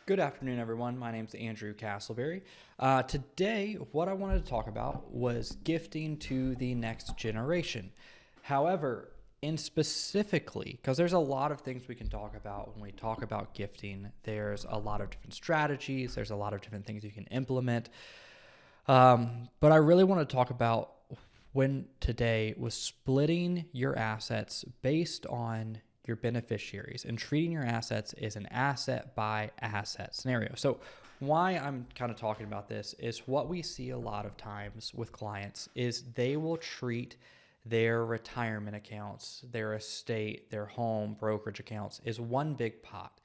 Good afternoon, everyone. My name is Andrew Castleberry. Today, what I wanted to talk about was gifting to the next generation. However, in specifically, because there's a lot of things we can talk about when we talk about gifting, there's a lot of different strategies, there's a lot of different things you can implement. But I really want to talk about when today was splitting your assets based on your beneficiaries and treating your assets as an asset by asset scenario. So why I'm kind of talking about this is what we see a lot of times with clients is they will treat their retirement accounts, their estate, their home brokerage accounts as one big pot.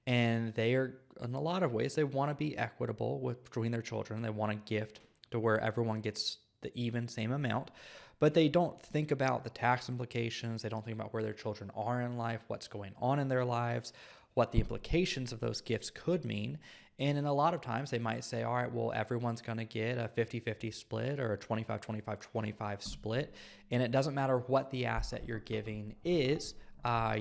And they are, in a lot of ways, they want to be equitable between their children. They want to gift to where everyone gets the even same amount, but they don't think about the tax implications. They don't think about where their children are in life, what's going on in their lives, what the implications of those gifts could mean. And in a lot of times they might say, all right, well, everyone's going to get a 50-50 split or a 25-25-25 split. And it doesn't matter what the asset you're giving is,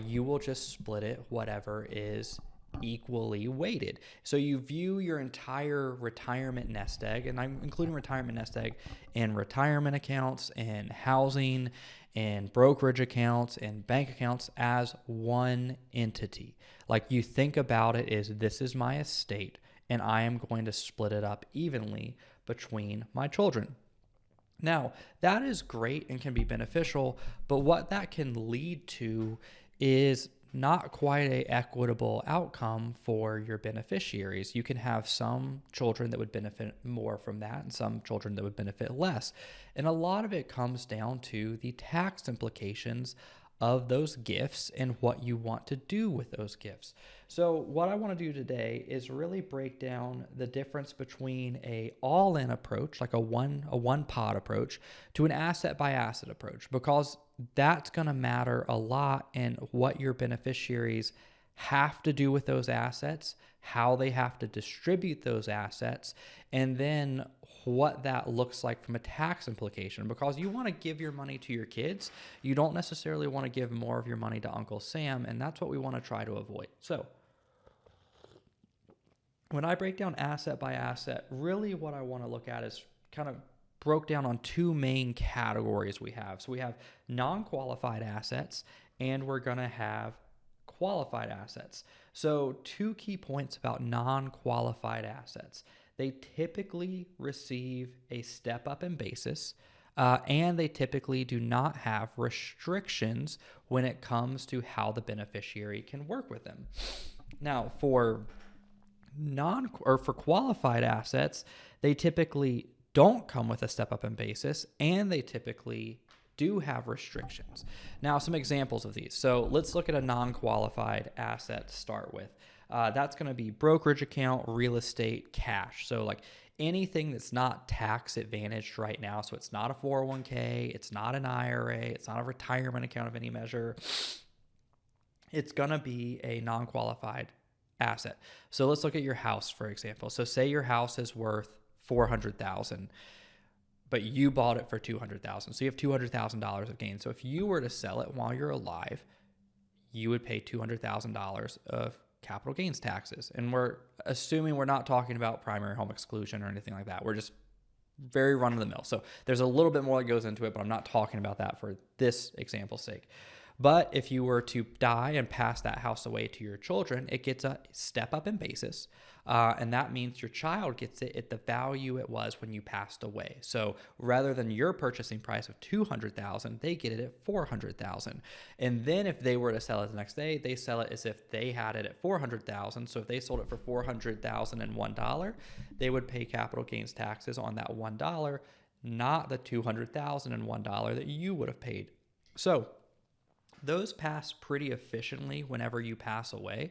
you will just split it whatever is equally weighted. So you view your entire retirement nest egg, and I'm including retirement nest egg in retirement accounts and housing and brokerage accounts and bank accounts as one entity. Like you think about it as this is my estate and I am going to split it up evenly between my children. Now, that is great and can be beneficial, but what that can lead to is not quite a equitable outcome for your beneficiaries. You can have some children that would benefit more from that and some children that would benefit less. And a lot of it comes down to the tax implications of those gifts and what you want to do with those gifts. So what I want to do today is really break down the difference between a all-in approach, like a one pot approach, to an asset by asset approach, because that's going to matter a lot in what your beneficiaries have to do with those assets, how they have to distribute those assets, and then what that looks like from a tax implication. Because you want to give your money to your kids, you don't necessarily want to give more of your money to Uncle Sam, and that's what we want to try to avoid. So when I break down asset by asset, really what I want to look at is kind of broke down on two main categories we have. So we have non-qualified assets and we're going to have qualified assets. So two key points about non-qualified assets. They typically receive a step up in basis, and they typically do not have restrictions when it comes to how the beneficiary can work with them. Now, for qualified assets, they typically don't come with a step up in basis, and they typically do have restrictions. Now, some examples of these. So let's look at a non-qualified asset to start with. That's going to be brokerage account, real estate, cash. So like anything that's not tax advantaged right now. So it's not a 401k, it's not an IRA, it's not a retirement account of any measure. It's going to be a non-qualified asset. So let's look at your house, for example. So say your house is worth $400,000, but you bought it for $200,000. So you have $200,000 of gain. So if you were to sell it while you're alive, you would pay $200,000 of capital gains taxes. And we're assuming we're not talking about primary home exclusion or anything like that. We're just very run of the mill. So there's a little bit more that goes into it, but I'm not talking about that for this example's sake. But if you were to die and pass that house away to your children, it gets a step up in basis. And that means your child gets it at the value it was when you passed away. So rather than your purchasing price of $200,000, they get it at $400,000. And then if they were to sell it the next day, they sell it as if they had it at $400,000. So if they sold it for $400,001, they would pay capital gains taxes on that $1, not the $200,001 that you would have paid. So those pass pretty efficiently whenever you pass away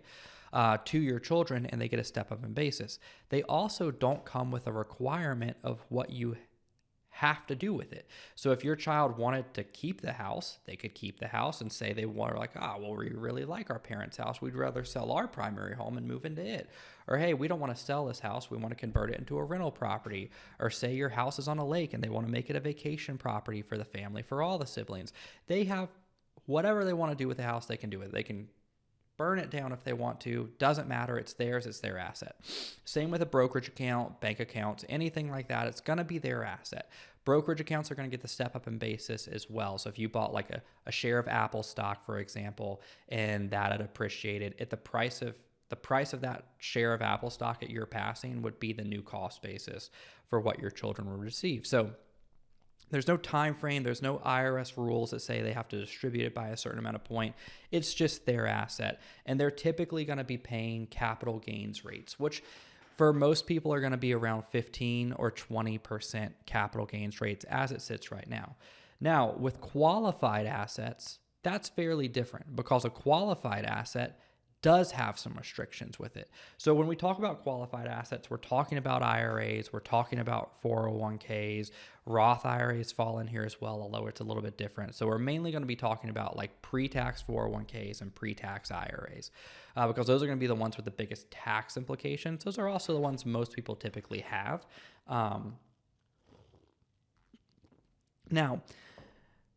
to your children, and they get a step up in basis. They also don't come with a requirement of what you have to do with it. So if your child wanted to keep the house, they could keep the house and say they were like, well, we really like our parents' house. We'd rather sell our primary home and move into it. Or, hey, we don't want to sell this house. We want to convert it into a rental property. Or say your house is on a lake and they want to make it a vacation property for the family, for all the siblings. They have whatever they want to do with the house, they can do it. They can burn it down if they want to. Doesn't matter. It's theirs. It's their asset. Same with a brokerage account, bank accounts, anything like that. It's going to be their asset. Brokerage accounts are going to get the step up in basis as well. So if you bought like a share of Apple stock, for example, and that had appreciated at the price of that share of Apple stock at your passing would be the new cost basis for what your children will receive. So there's no time frame. There's no IRS rules that say they have to distribute it by a certain amount of point. It's just their asset. And they're typically going to be paying capital gains rates, which for most people are going to be around 15 or 20% capital gains rates as it sits right now. Now, with qualified assets, that's fairly different because a qualified asset does have some restrictions with it. So when we talk about qualified assets, we're talking about IRAs, we're talking about 401ks, Roth IRAs fall in here as well, although it's a little bit different. So we're mainly going to be talking about like pre-tax 401ks and pre-tax IRAs because those are going to be the ones with the biggest tax implications. Those are also the ones most people typically have. Now,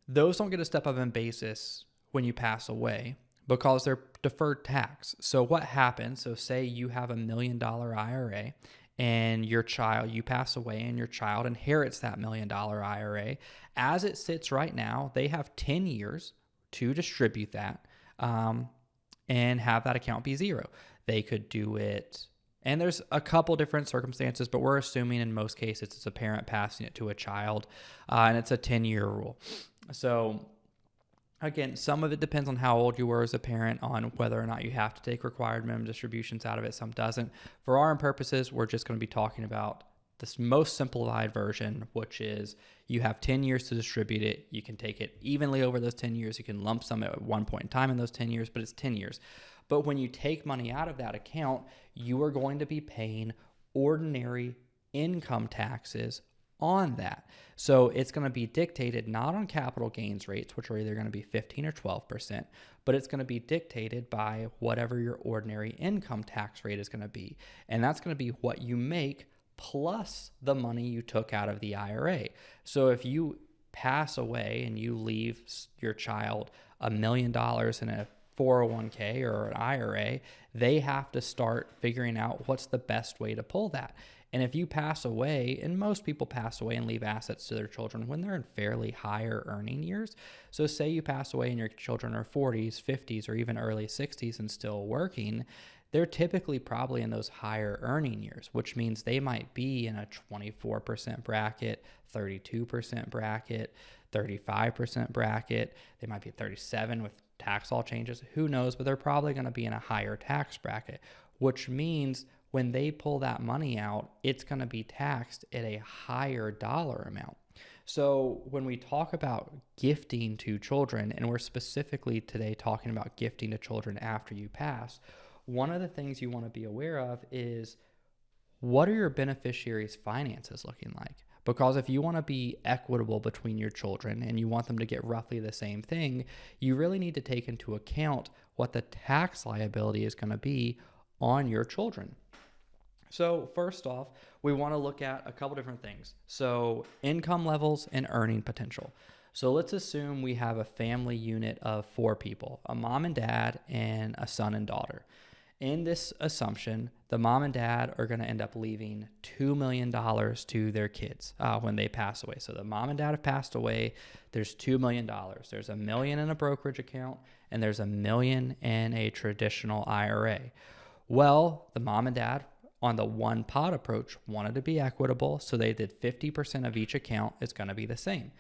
those don't get a step up in basis when you pass away, because they're deferred tax. So what happens, so say you have $1 million IRA and you pass away and your child inherits that $1 million IRA. As it sits right now, they have 10 years to distribute that and have that account be zero. They could do it, and there's a couple different circumstances, but we're assuming in most cases it's a parent passing it to a child, and it's a 10-year rule. So again, some of it depends on how old you were as a parent on whether or not you have to take required minimum distributions out of it. Some doesn't. For our purposes, we're just going to be talking about this most simplified version, which is you have 10 years to distribute it. You can take it evenly over those 10 years. You can lump sum it at one point in time in those 10 years, but it's 10 years. But when you take money out of that account, you are going to be paying ordinary income taxes on that. So it's going to be dictated not on capital gains rates, which are either going to be 15 or 12%, but it's going to be dictated by whatever your ordinary income tax rate is going to be. And that's going to be what you make plus the money you took out of the IRA. So if you pass away and you leave your child $1 million in a 401k or an IRA, they have to start figuring out what's the best way to pull that. And if you pass away, and most people pass away and leave assets to their children when they're in fairly higher earning years. So say you pass away and your children are 40s, 50s, or even early 60s and still working, they're typically probably in those higher earning years, which means they might be in a 24% bracket, 32% bracket, 35% bracket. They might be at 37 with tax law changes. Who knows? But they're probably going to be in a higher tax bracket, which means when they pull that money out, it's going to be taxed at a higher dollar amount. So when we talk about gifting to children, and we're specifically today talking about gifting to children after you pass, one of the things you want to be aware of is what are your beneficiaries' finances looking like? Because if you want to be equitable between your children and you want them to get roughly the same thing, you really need to take into account what the tax liability is going to be on your children. So first off, we want to look at a couple different things. So income levels and earning potential. So let's assume we have a family unit of 4 people, a mom and dad and a son and daughter. In this assumption, the mom and dad are going to end up leaving $2 million to their kids when they pass away. So the mom and dad have passed away. There's $2 million. There's $1 million in a brokerage account, and there's $1 million in a traditional IRA. Well, the mom and dad on the one pot approach wanted to be equitable, so they did 50% of each account is going to be the same.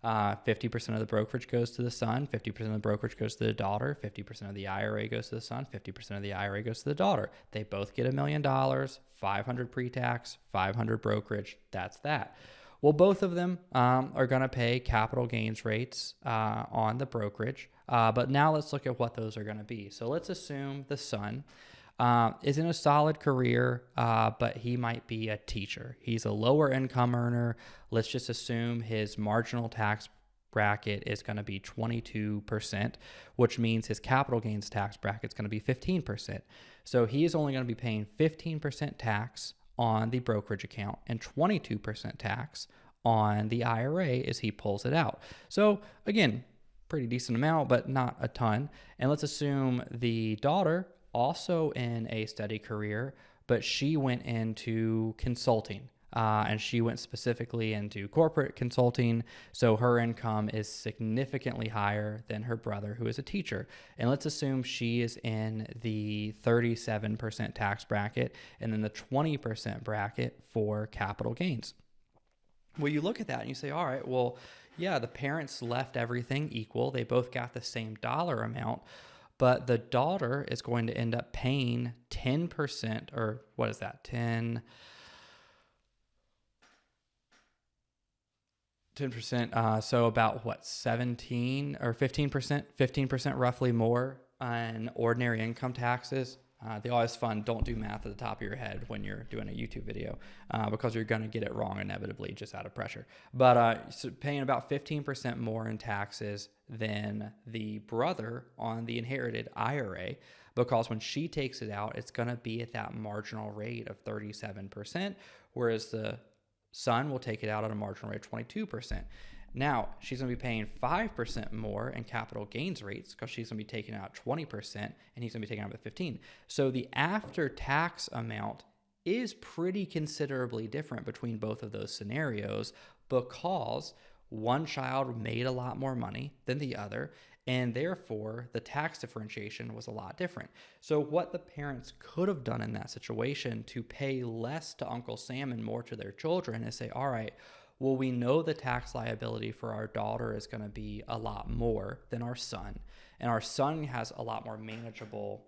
50% of the brokerage goes to the son, 50% of the brokerage goes to the daughter, 50% of the IRA goes to the son, 50% of the IRA goes to the daughter. They both get $1 million, 500 pre-tax, 500 brokerage. That's that. Well, both of them are going to pay capital gains rates on the brokerage. But now let's look at what those are going to be. So let's assume the son is in a solid career, but he might be a teacher. He's a lower income earner. Let's just assume his marginal tax bracket is going to be 22%, which means his capital gains tax bracket is going to be 15%. So he is only going to be paying 15% tax on the brokerage account and 22% tax on the IRA as he pulls it out. So again, pretty decent amount, but not a ton. And let's assume the daughter also in a steady career, but she went into consulting. And she went specifically into corporate consulting. So her income is significantly higher than her brother, who is a teacher. And let's assume she is in the 37% tax bracket and then the 20% bracket for capital gains. Well, you look at that and you say, all right, well, yeah, the parents left everything equal. They both got the same dollar amount, but the daughter is going to end up paying 10%, or what is that? 10%. So about what, 17 or 15% roughly more on ordinary income taxes. They always fun. Don't do math at the top of your head when you're doing a YouTube video because you're going to get it wrong inevitably just out of pressure. But so paying about 15% more in taxes than the brother on the inherited IRA, because when she takes it out, it's going to be at that marginal rate of 37%, whereas the son will take it out at a marginal rate of 22%. Now, she's going to be paying 5% more in capital gains rates because she's going to be taking out 20% and he's going to be taking out at 15. So the after-tax amount is pretty considerably different between both of those scenarios because one child made a lot more money than the other, and therefore the tax differentiation was a lot different. So what the parents could have done in that situation to pay less to Uncle Sam and more to their children is say, all right, well, we know the tax liability for our daughter is going to be a lot more than our son, and our son has a lot more manageable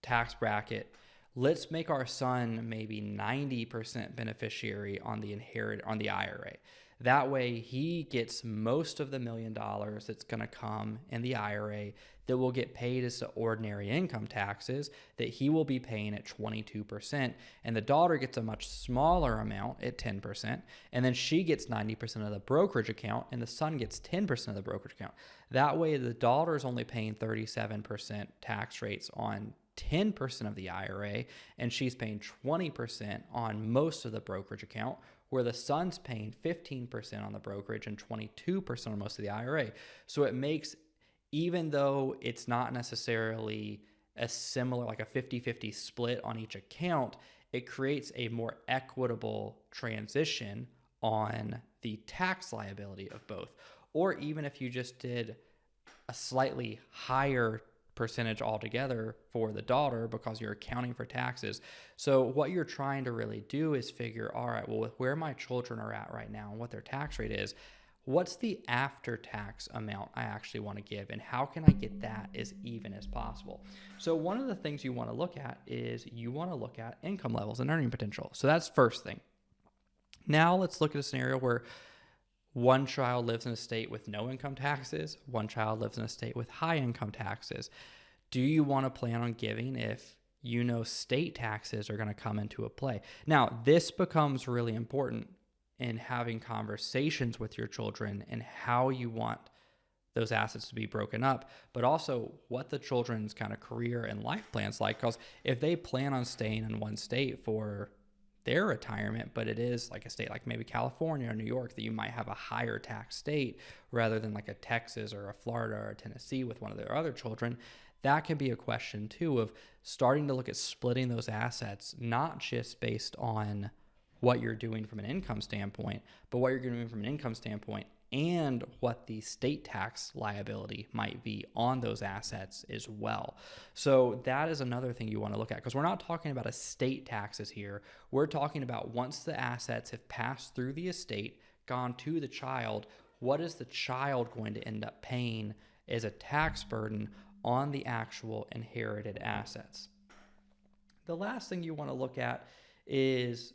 tax bracket. Let's make our son maybe 90% beneficiary on the IRA. That way he gets most of the $1 million that's going to come in the IRA that will get paid as the ordinary income taxes that he will be paying at 22%. And the daughter gets a much smaller amount at 10%. And then she gets 90% of the brokerage account and the son gets 10% of the brokerage account. That way the daughter's only paying 37% tax rates on 10% of the IRA, and she's paying 20% on most of the brokerage account, where the son's paying 15% on the brokerage and 22% on most of the IRA. So it makes, even though it's not necessarily a similar, like a 50-50 split on each account, it creates a more equitable transition on the tax liability of both. Or even if you just did a slightly higher percentage altogether for the daughter because you're accounting for taxes. So what you're trying to really do is figure, all right, well, with where my children are at right now and what their tax rate is, what's the after-tax amount I actually want to give, and how can I get that as even as possible? So one of the things you want to look at is you want to look at income levels and earning potential. So that's first thing. Now let's look at a scenario where one child lives in a state with no income taxes. One child lives in a state with high income taxes. Do you want to plan on giving if you know state taxes are going to come into a play? Now, this becomes really important in having conversations with your children and how you want those assets to be broken up, but also what the children's kind of career and life plans like. Because if they plan on staying in one state for their retirement, but it is like a state like maybe California or New York that you might have a higher tax state rather than like a Texas or a Florida or a Tennessee with one of their other children, that can be a question too of starting to look at splitting those assets, not just based on what you're doing from an income standpoint, but what you're doing from an income standpoint and what the state tax liability might be on those assets as well. So that is another thing you want to look at, because we're not talking about estate taxes here. We're talking about once the assets have passed through the estate, gone to the child, what is the child going to end up paying as a tax burden on the actual inherited assets? The last thing you want to look at is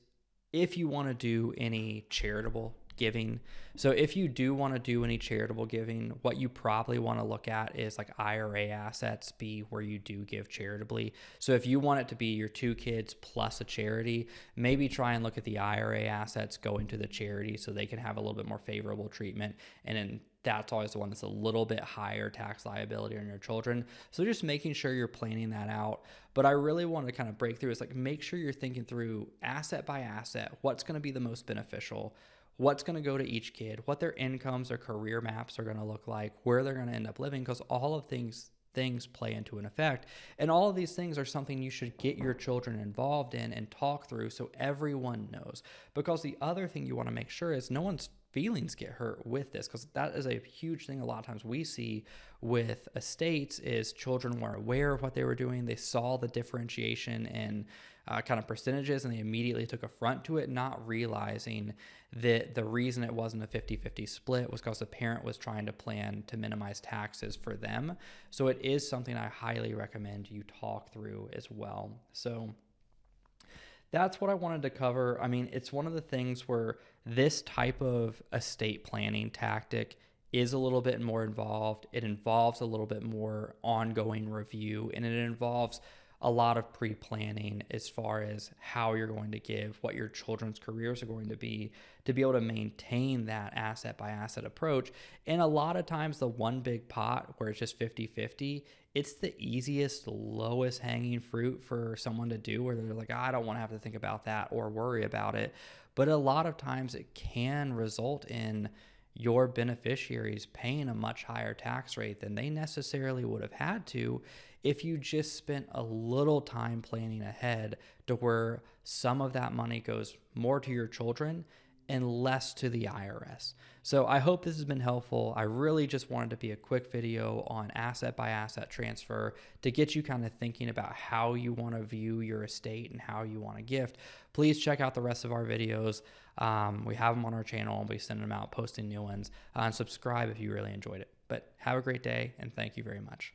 if you want to do any charitable giving. So if you do want to do any charitable giving, what you probably want to look at is like IRA assets be where you do give charitably. So if you want it to be your 2 kids plus a charity, maybe try and look at the IRA assets go into the charity so they can have a little bit more favorable treatment. And then that's always the one that's a little bit higher tax liability on your children. So just making sure you're planning that out. But I really want to kind of break through is like make sure you're thinking through asset by asset, what's going to be the most beneficial. what's going to go to each kid, what their incomes or career maps are going to look like, where they're going to end up living, because all of things play into an effect. And all of these things are something you should get your children involved in and talk through so everyone knows. Because the other thing you want to make sure is no one's feelings get hurt with this, because that is a huge thing a lot of times we see with estates is children were aware of what they were doing. They saw the differentiation in kind of percentages, and they immediately took affront to it, not realizing that the reason it wasn't a 50-50 split was because the parent was trying to plan to minimize taxes for them. So it is something I highly recommend you talk through as well. So that's what I wanted to cover. I mean, it's one of the things where this type of estate planning tactic is a little bit more involved. It involves a little bit more ongoing review, and it involves a lot of pre-planning as far as how you're going to give, what your children's careers are going to be able to maintain that asset by asset approach. And a lot of times the one big pot where it's just 50-50, it's the easiest, lowest hanging fruit for someone to do, where they're like, I don't want to have to think about that or worry about it. But a lot of times it can result in your beneficiaries paying a much higher tax rate than they necessarily would have had to if you just spent a little time planning ahead, to where some of that money goes more to your children and less to the IRS. So I hope this has been helpful. I really just wanted to be a quick video on asset by asset transfer to get you kind of thinking about how you want to view your estate and how you want to gift. Please check out the rest of our videos. We have them on our channel, and we send them out, posting new ones. And subscribe if you really enjoyed it. But have a great day, and thank you very much.